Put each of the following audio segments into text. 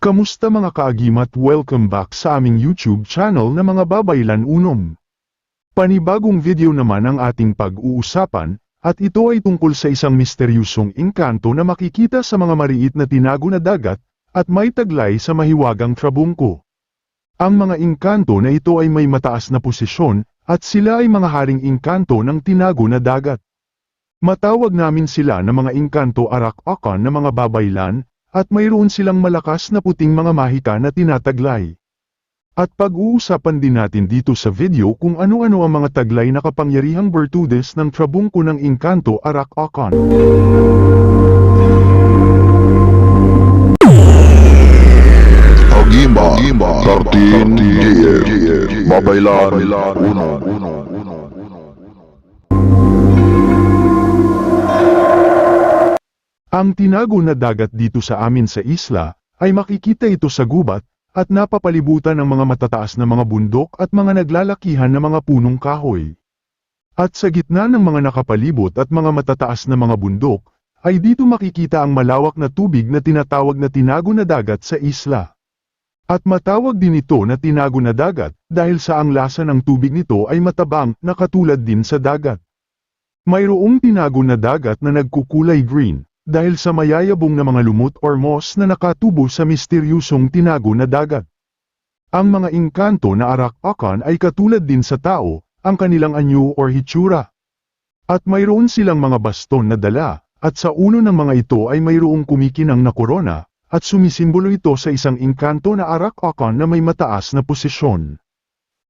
Kamusta mga kaagimat? Welcome back sa aming YouTube channel na mga babaylan unom. Panibagong video naman ang ating pag-uusapan, at ito ay tungkol sa isang misteryosong engkanto na makikita sa mga mariit na tinago na dagat, at may taglay sa mahiwagang trabungko. Ang mga engkanto na ito ay may mataas na posisyon, at sila ay mga haring engkanto ng tinago na dagat. Matawag namin sila na mga engkanto Arak-Akan na mga babaylan, at mayroon silang malakas na puting mga mahika na tinataglay. At pag-uusapan din natin dito sa video kung ano-ano ang mga taglay na kapangyarihang bertudes ng trabungko ng engkanto Arak-Akan. Agima, 13 years, Babaylan, 1. Ang tinago na dagat dito sa amin sa isla, ay makikita ito sa gubat, at napapalibutan ng mga matataas na mga bundok at mga naglalakihan na mga punong kahoy. At sa gitna ng mga nakapalibot at mga matataas na mga bundok, ay dito makikita ang malawak na tubig na tinatawag na tinago na dagat sa isla. At matawag din ito na tinago na dagat, dahil sa ang lasa ng tubig nito ay matabang na katulad din sa dagat. Mayroong tinago na dagat na nagkukulay green, dahil sa mayayabong na mga lumot or moss na nakatubo sa misteryosong tinago na dagat. Ang mga engkanto na Arak-Akan ay katulad din sa tao, ang kanilang anyo or hitsura. At mayroon silang mga baston na dala, at sa ulo ng mga ito ay mayroong kumikinang na korona, at sumisimbolo ito sa isang engkanto na Arak-Akan na may mataas na posisyon.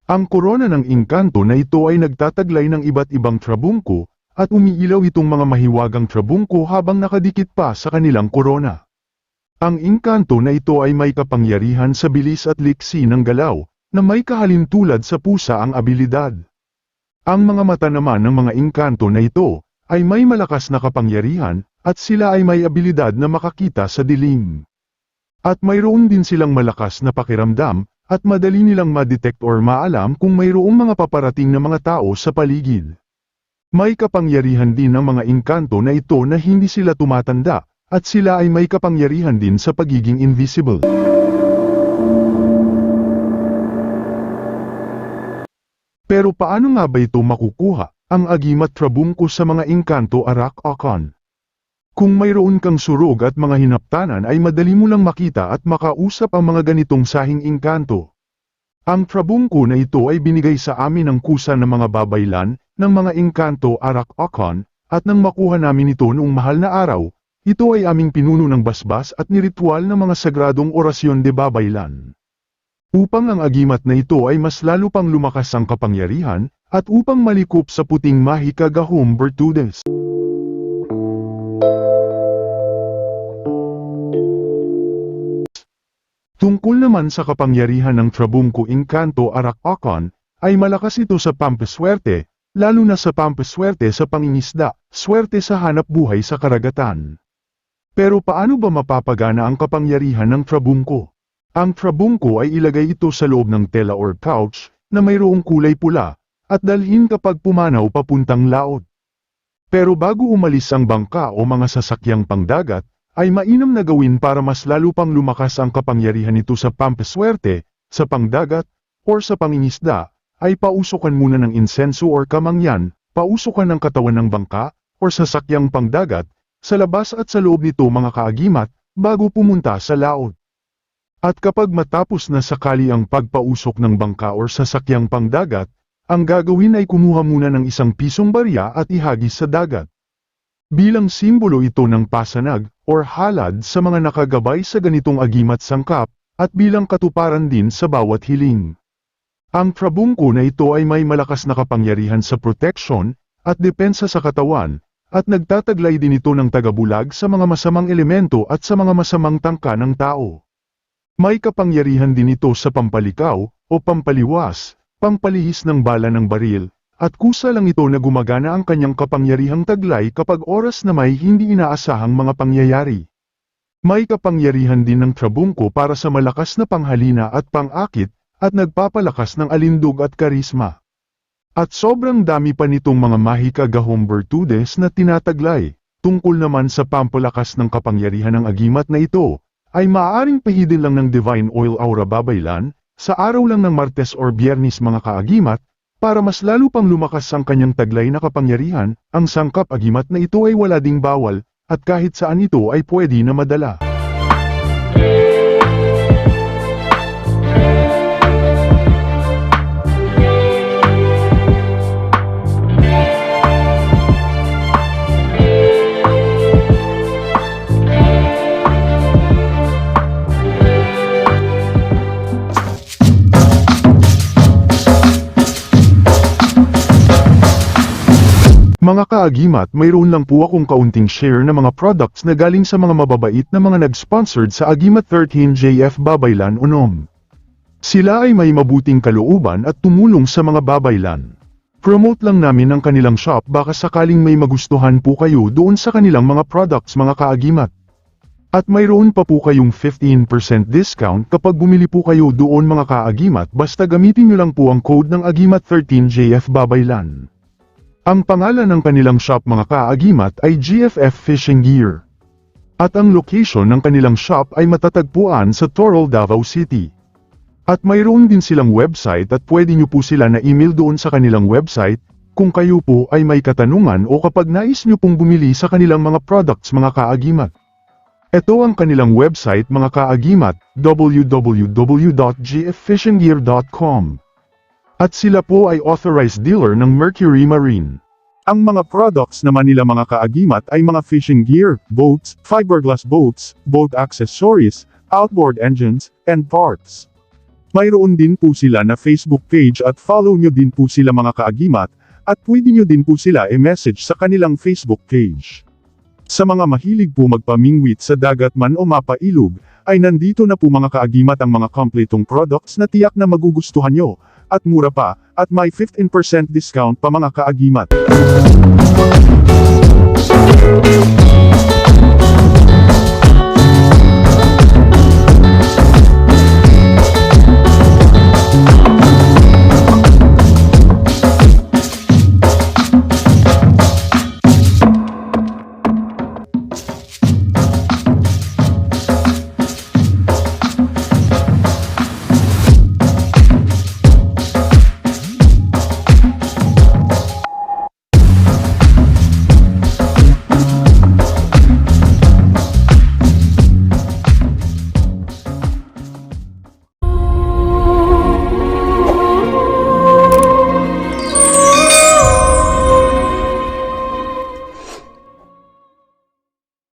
Ang korona ng engkanto na ito ay nagtataglay ng iba't ibang trabungko, at umiilaw itong mga mahiwagang trabungko habang nakadikit pa sa kanilang korona. Ang engkanto na ito ay may kapangyarihan sa bilis at liksi ng galaw, na may kahalintulad sa pusa ang abilidad. Ang mga mata naman ng mga engkanto na ito, ay may malakas na kapangyarihan, at sila ay may abilidad na makakita sa dilim. At mayroon din silang malakas na pakiramdam, at madali nilang ma-detect or maalam kung mayroong mga paparating na mga tao sa paligid. May kapangyarihan din ng mga engkanto na ito na hindi sila tumatanda, at sila ay may kapangyarihan din sa pagiging invisible. Pero paano nga ba ito makukuha, ang agimat trabungko sa mga engkanto Arak-Akan? Kung mayroon kang surog at mga hinaptanan ay madali mo lang makita at makausap ang mga ganitong sahing engkanto. Ang trabungko na ito ay binigay sa amin ng kusa ng mga babaylan, ng mga engkanto Arak-Akan, at nang makuha namin ito noong mahal na araw, ito ay aming pinuno ng basbas at niritual ng mga sagradong orasyon de babaylan. Upang ang agimat na ito ay mas lalo pang lumakas ang kapangyarihan, at upang malikop sa puting mahika gahom bertudes. Tungkol naman sa kapangyarihan ng trabungko engkanto Arak-Akan, ay malakas ito sa pampaswerte, lalo na sa pampaswerte sa pangingisda, swerte sa hanap buhay sa karagatan. Pero paano ba mapapagana ang kapangyarihan ng trabungko? Ang trabungko ay ilagay ito sa loob ng tela or couch, na mayroong kulay pula, at dalhin kapag pumanaw papuntang laot. Pero bago umalis ang bangka o mga sasakyang pangdagat, ay mainam na gawin para mas lalo pang lumakas ang kapangyarihan nito sa pampaswerte, sa pangdagat, or sa pangingisda, ay pausukan muna ng insenso or kamangyan, pausukan ng katawan ng bangka, or sasakyang pangdagat, sa labas at sa loob nito mga kaagimat, bago pumunta sa laot. At kapag matapos na sakali ang pagpausok ng bangka or sasakyang pangdagat, ang gagawin ay kumuha muna ng isang pisong barya at ihagis sa dagat. Bilang simbolo ito ng pasanag, or halad sa mga nakagabay sa ganitong agimat sangkap, at bilang katuparan din sa bawat hiling. Ang trabungko na ito ay may malakas na kapangyarihan sa protection, at depensa sa katawan, at nagtataglay din ito ng tagabulag sa mga masamang elemento at sa mga masamang tangka ng tao. May kapangyarihan din ito sa pampalikaw, o pampaliwas, pampalihis ng bala ng baril, at kusa lang ito na gumagana ang kanyang kapangyarihang taglay kapag oras na may hindi inaasahang mga pangyayari. May kapangyarihan din ng trabungko para sa malakas na panghalina at pang-akit, at nagpapalakas ng alindog at karisma. At sobrang dami pa nitong mga mahika gahom bertudes na tinataglay, tungkol naman sa pampalakas ng kapangyarihan ng agimat na ito, ay maaaring pahidin lang ng Divine Oil Aura Babaylan, sa araw lang ng Martes or Biyernes mga kaagimat, para mas lalo pang lumakas ang kanyang taglay na kapangyarihan, ang sangkap agimat na ito ay wala ding bawal, at kahit saan ito ay pwede na madala. Mga kaagimat, mayroon lang po akong kaunting share na mga products na galing sa mga mababait na mga nag-sponsored sa Agimat 13 JF Babaylan Unom. Sila ay may mabuting kalooban at tumulong sa mga babaylan. Promote lang namin ang kanilang shop baka sakaling may magustuhan po kayo doon sa kanilang mga products mga kaagimat. At mayroon pa po kayong 15% discount kapag bumili po kayo doon mga kaagimat basta gamitin nyo lang po ang code ng Agimat 13 JF Babaylan. Ang pangalan ng kanilang shop mga kaagimat ay GFF Fishing Gear. At ang location ng kanilang shop ay matatagpuan sa Toril, Davao City. At mayroon din silang website at pwede nyo po sila na email doon sa kanilang website, kung kayo po ay may katanungan o kapag nais nyo pong bumili sa kanilang mga products mga kaagimat. Ito ang kanilang website mga kaagimat, www.gffishinggear.com. At sila po ay authorized dealer ng Mercury Marine. Ang mga products naman nila mga kaagimat ay mga fishing gear, boats, fiberglass boats, boat accessories, outboard engines, and parts. Mayroon din po sila na Facebook page at follow nyo din po sila mga kaagimat, at pwede nyo din po sila i-message sa kanilang Facebook page. Sa mga mahilig po magpamingwit sa dagat man o mapailog, ay nandito na po mga kaagimat ang mga kompletong products na tiyak na magugustuhan nyo, at mura pa, at may 15% discount pa mga kaagimat.